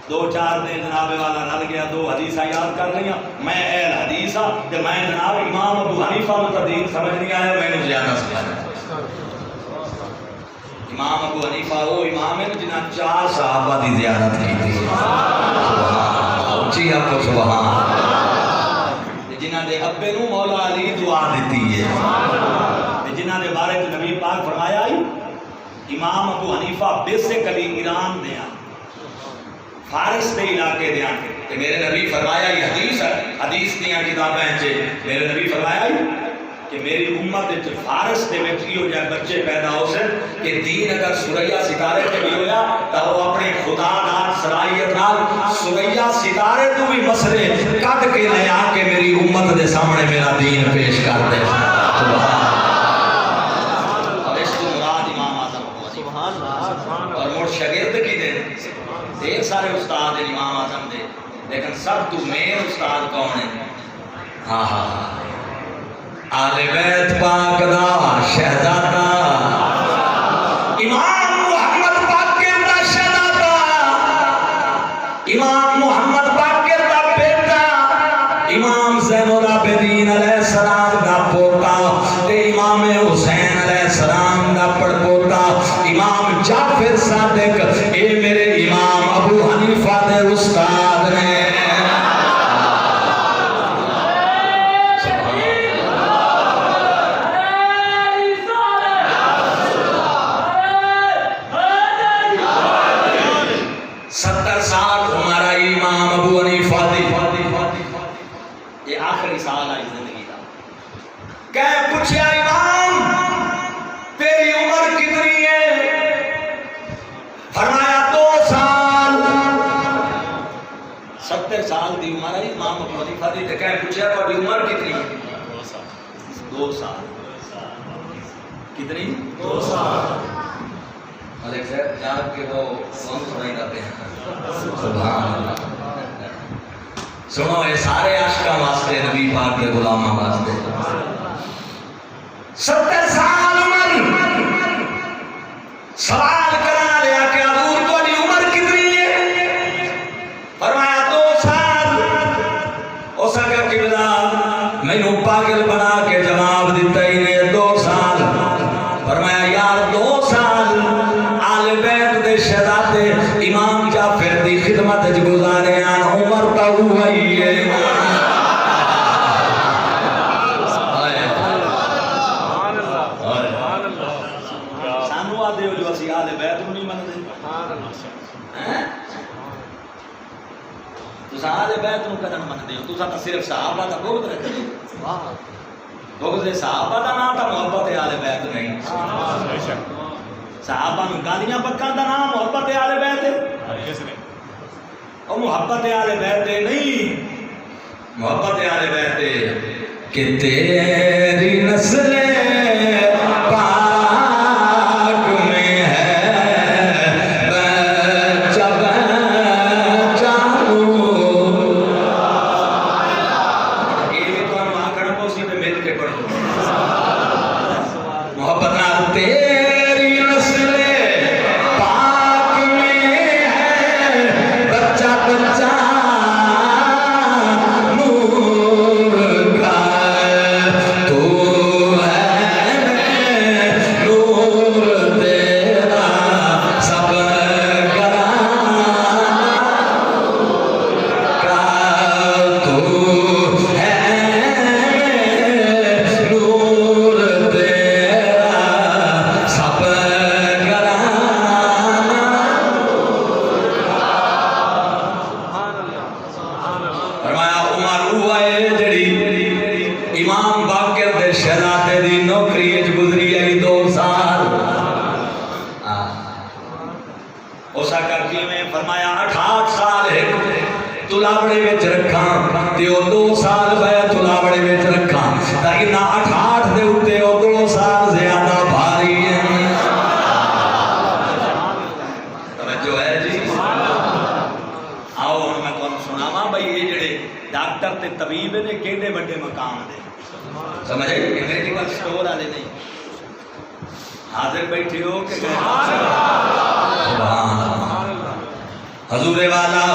2-4 دن جناب والا رل گیا 2 حدیثاں یاد کر لیا میں اہل حدیث ہاں تے میں جناب امام ابو حنیفہ متدین سمجھ نہیں آیا میں نے زیادہ سمجھا. امام ابو حنیفہ وہ امام ہے جنہاں 4 صحابہ دی زیارت کی تھی. اونچی آپ کو سبحان. جنہاں دے ابے نو مولا علی دعا دیتی ہے جنہاں دے بارے نبی پاک فرمایا امام ابو حنیفہ بیسیکلی ایران دے ہیں فارس دے علاقے دے ہیں کہ میرے نبی فرمایا یہ حدیث ہے حدیث دیاں کتابیں چے میرے نبی فرمایا کہ میری امت وچ فارس دے وچ ایہو جہے بچے پیدا ہو سن کہ دین اگر سوریا ستارے تے بھی ہویا تا وہ اپنے خدا نال صلاحیت نال سوریا ستارے تو بھی مسئلے کڈ کے لے آ کے میری امت دے سامنے میرا دین پیش کر دے. اور اس کو مراد امام اعظم ہوا سبحان اللہ. اور مڑ شاگرد کی دے ڈھیر سارے استاد ہیں امام اعظم دے لیکن سب تو مین استاد کون ہے؟ ہاں ہاں آل بیت پاک دا شہزادہ امام محمد باقر دا شہزادہ امام محمد باقر دا بیٹا امام زین العابدین علیہ السلام دا پوتا تے امام حسین علیہ السلام دا پڑپوتا امام جعفر صادق اے میرے امام ابو حنیفہ دے استاد نے. آخری سال آئی زندگی کا کہ پوچھیا امام تیری عمر کتنی ہے؟ فرمایا 2 سال. 70 سال دی عمر ہے امام ابو حنیفہ دی. کہ پوچھیا تہاڈی عمر کتنی ہے؟ 2 سال. کتنی؟ 2 سال. ملک صاحب جان کے وہ کون سنائی جاتے ہیں سبحان اللہ. سنو یہ سارے عاشقاں واسطے نبی پاک کے غلاماں واسطے. 70 سال عمر سوال کرنا لیا کہ حضور تہاڈی عمر کتنی ہے؟ فرمایا 2 سال. اس نے قبلہ مینوں پاگل بنا کے جواب دیتا ہی نے 2 سال. فرمایا یار 2 سال آل بیت دے شہزادے امام جعفر دی خدمت وچ گزارے ہیں عمر تا ہوئی ہے. سانو آدھے ہو جو اسی آل بیت نوں نہیں مندے تساں آل بیت نوں کدن مندے ہو؟ تساں تا صرف صحابہ دا بغض رکھدے ہو. بغض صحابہ دا نام تا محبت آل بیت نہیں. صحابہ نوں گالیاں بکاں دا نام محبت آل بیت ہے. اور محبت آل بیت نہیں محبت آل بیت کہ تیری نسل پاک میں ہے بچہ بچہ. یہ بھی تو ہم آکڑ کو اسی پہ مل کے پڑھو. محبت نال تیری نسل پاک میں ہے بچہ بچہ نور کا تو ہے نور تیرا سب گرانا کا تو ہے نور تیرا سب گرانا. فرمایا عمر ہوا ہے جڑی امام باقر دے شہزادے دی نوکری وچ گزری ہے 2 سال. اس کر کے میں فرمایا 68 سال ایک تلاوڑے وچ رکھاں تے او 2 سال بیت تلاوڑے وچ رکھاں تا انہاں 68 دے اوتے او 2 سال زیادہ بھاری ہیں. توجہ ہے جی. آؤ ہن میں تانوں سناواں بھئی یہ جڑے ڈاکٹر تے طبیب نے کیڑے بڑے مقام دے سمجھ آئی. میڈیکل سٹور والے نہیں. حاضر بیٹھے ہو کہ سبحان اللہ حضور والا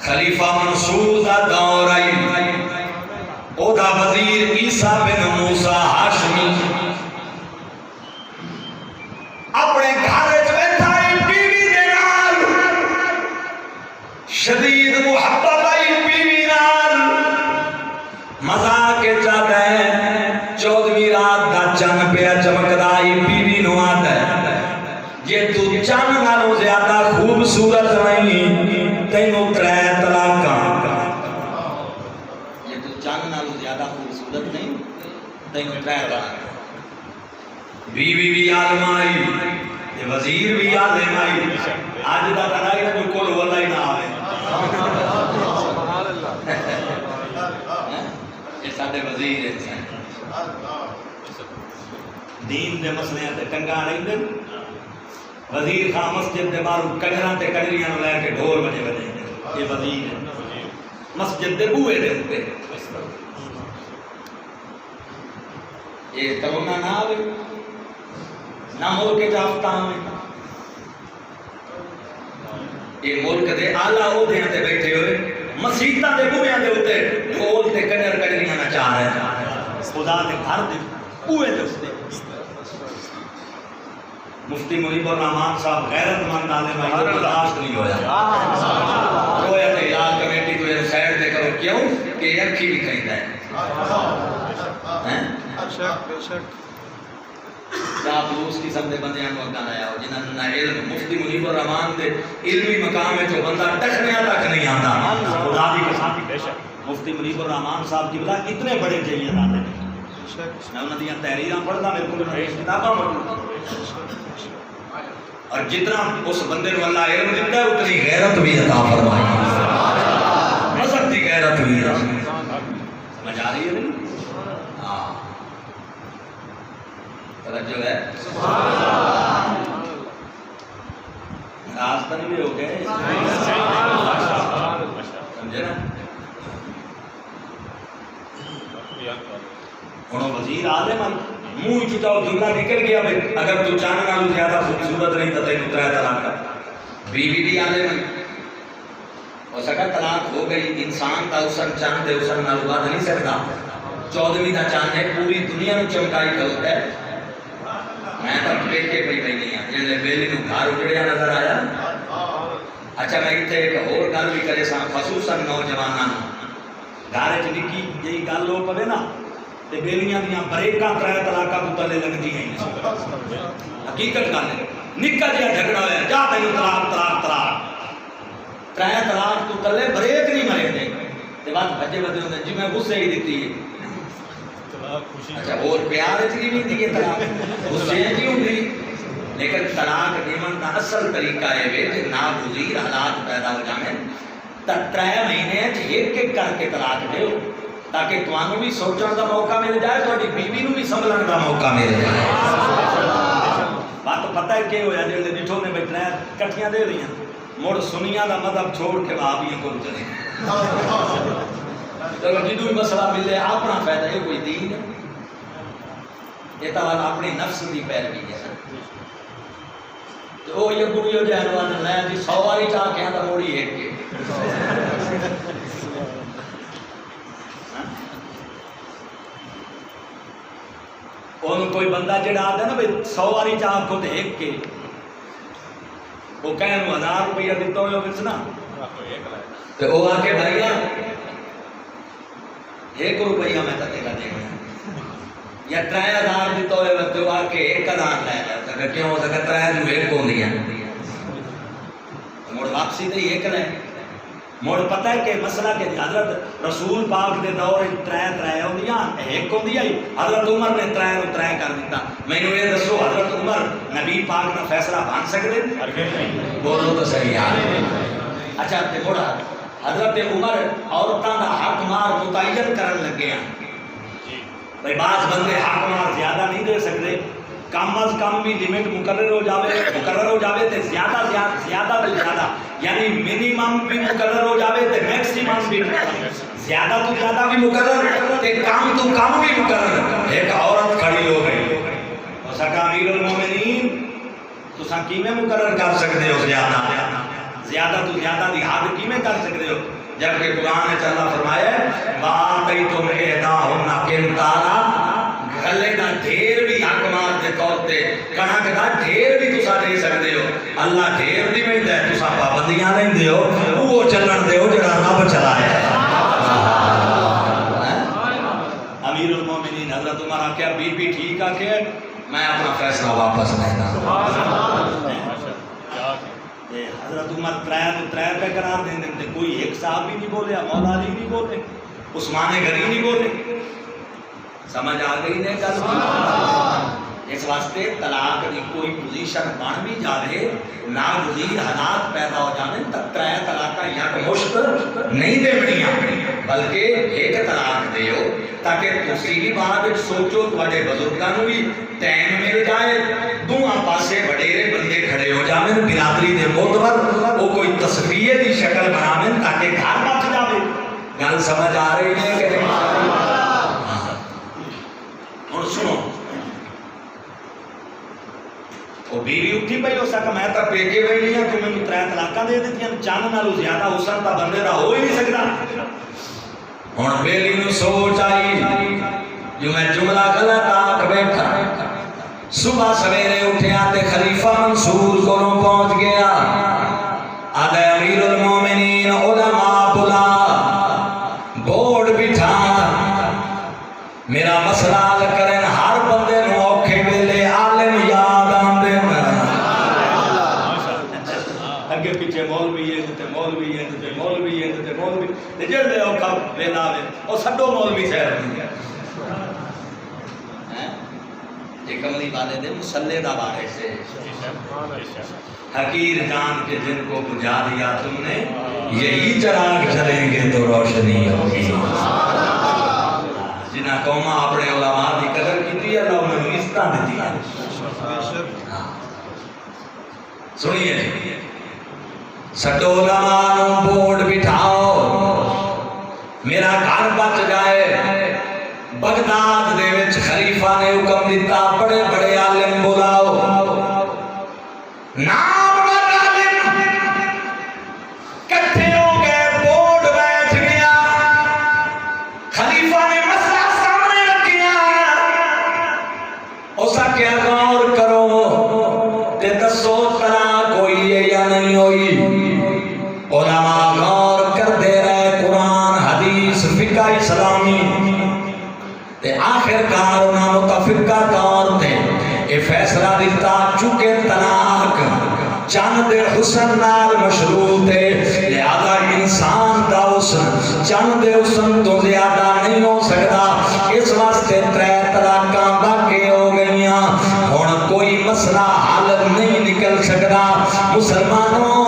خلیفہ منصور دا دور آئی او دا وزیر عیسیٰ بن موسیٰ ہاشمی اپنے گھر بیٹھا ہی بیوی دے نال شدید محبت آئی بیوی نال مزاق چاہتا ہے 14ویں رات دا چن پہ چمکدا ہی بیوی نو آتا ہے یہ تو چن نالوں زیادہ خوبصورت نہیں تینوں 3 طلاقاں یہ تو چن نالوں زیادہ خوبصورت نہیں تینوں 3 طلاقاں بیوی بھی عالم آئی یہ وزیر بھی عالم آئی آج دا ترائی تو کوئی واللہ ہی نہ آئے یہ ساڑھے وزیر ہیں دین دے مسئلے تے ٹنگا نہیں دے وزیر خواہ مسجد دے بارو کنجران تے کنجریاں لے کے ڈھول بجے بجے یہ وزیر ہے مسجد دے بوئے دے ہوتے یہ کرونا نہ آئے نہ ملک جافتان میں یہ ملک دے آلہ عہدیاں تے بیٹھے ہوئے مسیحتاں دے بوئیاں دے ہوتے ڈھول تے کنجر کنجریاں نہ چاہ رہے ہیں خدا دے گھر دے بوئے دے ہوتے مفتی منیب الرحمان صاحب غیرت مند عالم آئی برداشت نہیں ہویا رویا تے علاج کمیٹی کو یہ سائڈ دے کرو کیوں کہ یہ اکھی بھی کہیں ہے چاپلوس کی سب دے بندے ہیں وقت آیا ہو جنہاں نہ علم مفتی منیب الرحمان دے علمی مقام ہے جو بندہ ٹکھنیاں تک نہیں آتا خدا دی قسم کی بے شک مفتی منیب الرحمان صاحب کی بلا اتنے بڑے جیت آتے ہیں میں انہوں نے تحریراں پڑھتا میرے کو کتاباں پڑھتا اور جتنا اس بندے کو اللہ علم دیتا ہے اتنی غیرت بھی عطا فرمائی مذہب کی غیرت بھی سمجھ آ رہی ہے نہیں ہاں توجہ ہے راستہ نہیں ہو گئے سمجھے نا انہوں وزیر عالم منہ چٹا جملہ نکل گیا بھئی اگر تو چاند نالو زیادہ خوبصورت نہیں تو تینوں 3 طلاق کا بیوی بھی عالم اور سکا طلاق ہو گئی انسان کا اسن چاند دے اسن نالو بات نہیں سکتا 14ویں کا چاند ہے پوری دنیا میں چمکائی کرتا ہے میں تو دیکھ کے پئی نہیں ہاں جن بیلی نو گھر اجڑیا نظر آیا اچھا میں اتنے ایک اور گل بھی کرے سا خصوصاً نوجواناں گھر وچ نکی جی گل ہو پوے نا تے بیلیاں دیاں بریکاں 3 طلاقاں تو تلے لگدی ہیں حقیقت گل ہے نکا جہا جھگڑا ہوا جا تینوں طلاق طلاق طلاق 3 طلاق تو تلے بریک نہیں مرے دے تے بات بھجے بھجے ہوندے جی میں غصے ہی دتی ہے اچھا اور پیار وچ نہیں ہوندی یہ طلاق غصے وچ ہوندی لیکن طلاق دیون دا اصل طریقہ ہے کہ ناگزیر حالات پیدا ہو جاویں تا 3 مہینے وچ ایک کر کے طلاق دیو تاکہ توانوں بھی سوچن کا موقع مل جائے تہاڈی بیوی نوں بھی سنبھلن کا موقع مل جائے بات پتہ ہے کہ ہویا جے ڈٹھو نے بیٹھنا کٹھیاں دے لئیاں مڑ سنیاں دا مذہب چھوڑ کے وہابیاں کول چلے چلو جدوں مسئلہ ملے اپنا فائدہ ہے کوئی دین ہے یہ تو اپنی نفس دی پیروی ہے تو وہ یہ گڑیو جہنوان لے جی 100 واری چاہ کے آتا موڑی ایک کے انہوں کوئی بندہ جڑا آتا ہے نا بھئی 100 واری چاہ کو تے ایک کے وہ کہنے 1000 روپیہ دیتا ہوئے ہو نا تو وہ آ کے بھائیا 1 روپیہ میں تیرا دے گا یا 3000 دیتا ہوئے وقت وہ آ کے 1000 لے جاتا کیوں ہو سکتا 3 جو 1 کو دیا موڑ واپسی دے 1 لے موڑ پتہ ہے کہ مسئلہ کہ حضرت رسول پاک دے دور 3 ہوندیاں 1 ہوندی آئی حضرت عمر نے 3 کر دیتا میں نے یہ دسو حضرت عمر نبی پاک کا فیصلہ بان سکتے بولو تو صحیح یار اچھا تے موڑا حضرت عمر عورتاں دا حق مار متعین کرن لگے ہیں بھئی بعض بندے حق مار زیادہ نہیں دے سکتے کم از کم بھی لیمٹ مقرر ہو جاوے تے زیادہ تو زیادہ یعنی منیمم بھی مقرر ہو جاوے تے میکسیمم بھی زیادہ تو زیادہ بھی مقرر تے کم تو کم بھی مقرر ایک عورت کھڑی ہو گئی سکا امیر المومنین تساں کیویں مقرر کر سکتے ہو زیادہ تو زیادہ دی حد کیویں کر سکتے ہو، جبکہ قرآن نے اللہ فرمایا وَآتَيْتُمْ إِحْدَاهُنَّ قِنْطَارًا، گلے دا ڈھیر بھی حق مار دے طور تے کنک دا ڈھیر بھی تساں دے سکتے ہو۔ اللہ ڈھیر دی ویندا ہے، تساں پابندیاں نہیں دیو، وہ چلن دیو جڑا رب چلایا ہے۔ امیر المومنین حضرت عمر آکھیا بی بی ٹھیک آکھیا میں اپنا فیصلہ واپس لینا۔ حضرت عمر ترے پہ قرار دیں دیں کوئی ایک صاحب بھی نہیں بولے، مولا علی نہیں بولے، عثمان غنی نہیں بولے۔ سمجھ آ گئی نے گل؟ اس واسطے طلاق کی کوئی پوزیشن بن بھی جائے، ناگزیر حالات پیدا ہو جانے تو ترے طلاق یک مشت نہیں دیونیاں، بلکہ ایک طلاق دیو تاکہ تسی بھی بعد سوچو، تواڈے بزرگاں نوں بھی ٹائم مل جائے، دونوں پاسے وڈیرے بندے کھڑے ہو جاویں، برادری دے معتبر وہ کوئی تصفیے دی شکل بناویں تاکہ گھر بچ جاوے۔ گل سمجھ آ رہی ہے کہ نہیں؟ ہن سنو، وہ بیوی اٹھی پئی ہو سکا میں تو پیکے ویلی ہاں، تو مینوں ترے طلاقاں دے دتیاں، چند نالوں زیادہ حسن تا بندے دا ہو ہی نہیں سکدا۔ ہن بیلی نوں سوچ آئی جو میں جملہ غلط آکھ بیٹھا، صبح سویرے اٹھیا تے خلیفہ منصور کولوں پہنچ گیا، آدھے امیر المومنین علماء بلا، بورڈ بٹھا، میرا مسئلہ حل کرن، ہر بندے نوں اوکھے ویلے عالم یاد آندے، اگے پیچھے مولوی ہے تے مولوی ہے تے مولوی ہے تے مولوی تے جڑے اوکھا ویلا آوے او سڈو مولوی شہر ہے۔ کملی والے دے مسلح دا وارث ہے، حقیر جان کے جن کو بجھا دیا تم نے، یہی چراغ جلیں گے تو روشنی ہوگی۔ جنہ قوما اپنے علماء دی قدر کی اللہ انہیں عزتاں دیتی ہے۔ سنیے سٹو علماء نوں بورڈ بٹھاؤ، میرا گھر بچ جائے۔ بغداد دے وچ خلیفہ نے حکم دیتا بڑے بڑے عالم بلاؤ، نام عالم کٹھے ہو گئے، بورڈ بیٹھ گیا، خلیفہ نے مسئلہ سامنے رکھیا، اسا کیا غور کرو تے دسو طلاق ہوئی ہے یا نہیں ہوئی۔ علماء غور کرتے رہے، قرآن حدیث فقہ اسلامی، تے آخر کار انہاں متفقہ طور تے یہ فیصلہ دیتا چونکہ طلاق چند حسن نال مشروط ہے، لہذا انسان دا حسن چند حسن تو زیادہ نہیں ہو سکتا، اس واسطے ترے طلاقاں باقی ہو گئیاں۔ ہن کوئی مسئلہ حل نہیں نکل سکتا۔ مسلمانوں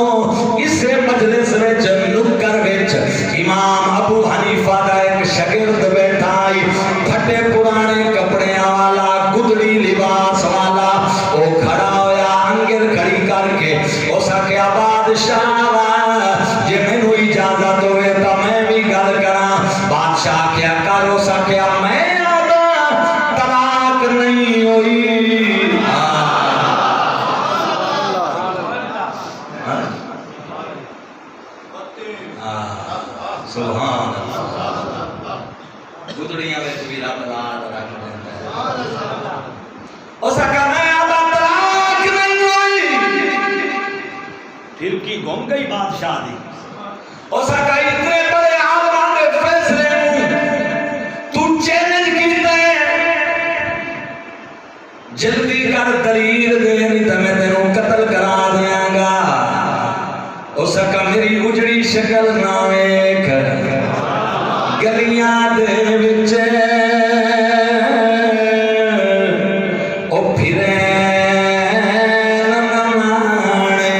اس مجلس وچ نکر وچ امام ابو حنیفہ دا ایک شاگرد بیٹھا ہے، پھٹے پرانے کپڑے والا، گدڑی لباس والا، وہ کھڑا ہویا انگل کھڑی کر کے اس آکھیا بادشاہ جے مینوں اجازت ہوئے تو میں بھی گل کراں۔ بادشاہ کیا کر، اس آکھیا میں آدھا طلاق نہیں ہوئی۔ سبحان اللہ، گدڑیاں وچ بھی رب لال رکھ دیندا ہے۔ اس آکھیا میں آدھا طلاق نہیں ہوئی۔ پھر کی گم گئی بادشاہ دی، اس آکھیا اتنے بڑے عالم دے فیصلے نوں تو چیلنج کیتا ہے، جلدی کر دلیل دے نہیں تے میں تینوں قتل کرا دیاں گا۔ اس آکھیا میری اجڑی شکل نہ ویکھ، گلیاں دے وچ او پھرے نمانے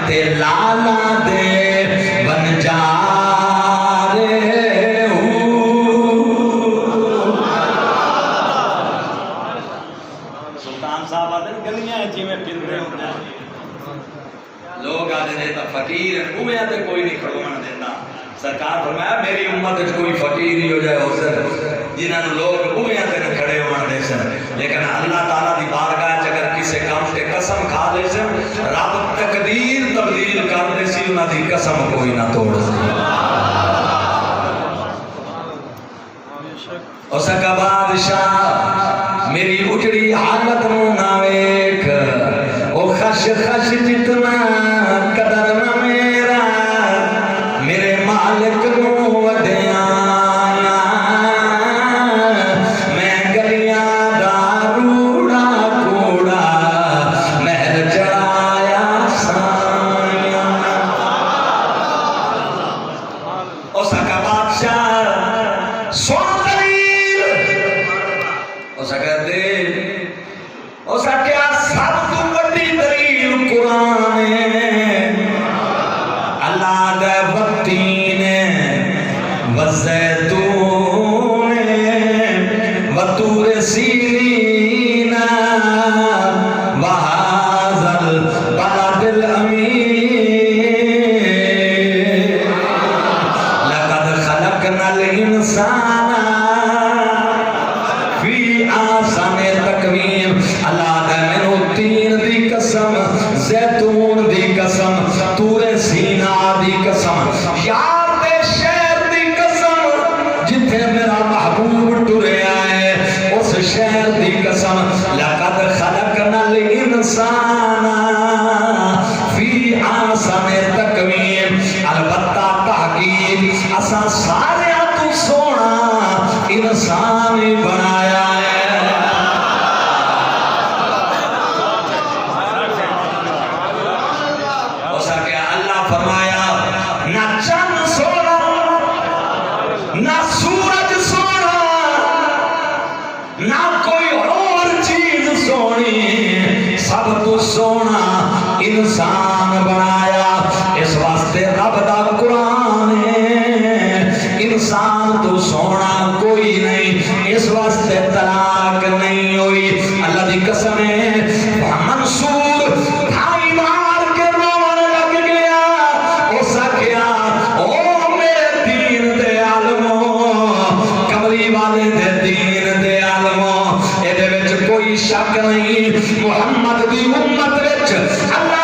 تے لالا دے بن جا رے سلطان صاحب آدھے گلیاں جی میں پھر رہے ہوتے ہیں، لوگ آدھے نے تو فقیر اوہے تے کوئی نہیں کھڑوان دیتا۔ سرکار فرمایا میری امت کوئی فقیر ہی ہو جائے حسن جنہوں لوگ اویاں تے نہ کھڑے ہون دے سن لیکن اللہ تعالیٰ دی بارگاہ چ اگر کسے کام تے قسم کھا لے سن رب تقدیر تبدیل کر دے سی انہاں دی قسم کوئی نہ توڑ سی اس کا بادشاہ میری اجڑی حالت نو نہ ویکھ او خش خش جتنا قدر نہ میرا میرے مالک نو ودیاں میں گلیاں دا روڑا کوڑا مہر چڑھایا سایاں اس کا بادشاہ سن انسان بنایا اس واسطے رب دا قرآن انسان تو سونا کوئی نہیں اس واسطے طلاق نہیں ہوئی اللہ دی قسم ہے منصور بھائی مار کے رونے لگ گیا اس کیا او میرے دین دے عالموں کملی والے دے دین دے عالموں اے دے وچ کوئی شک نہیں محمد دی امت وچ اللہ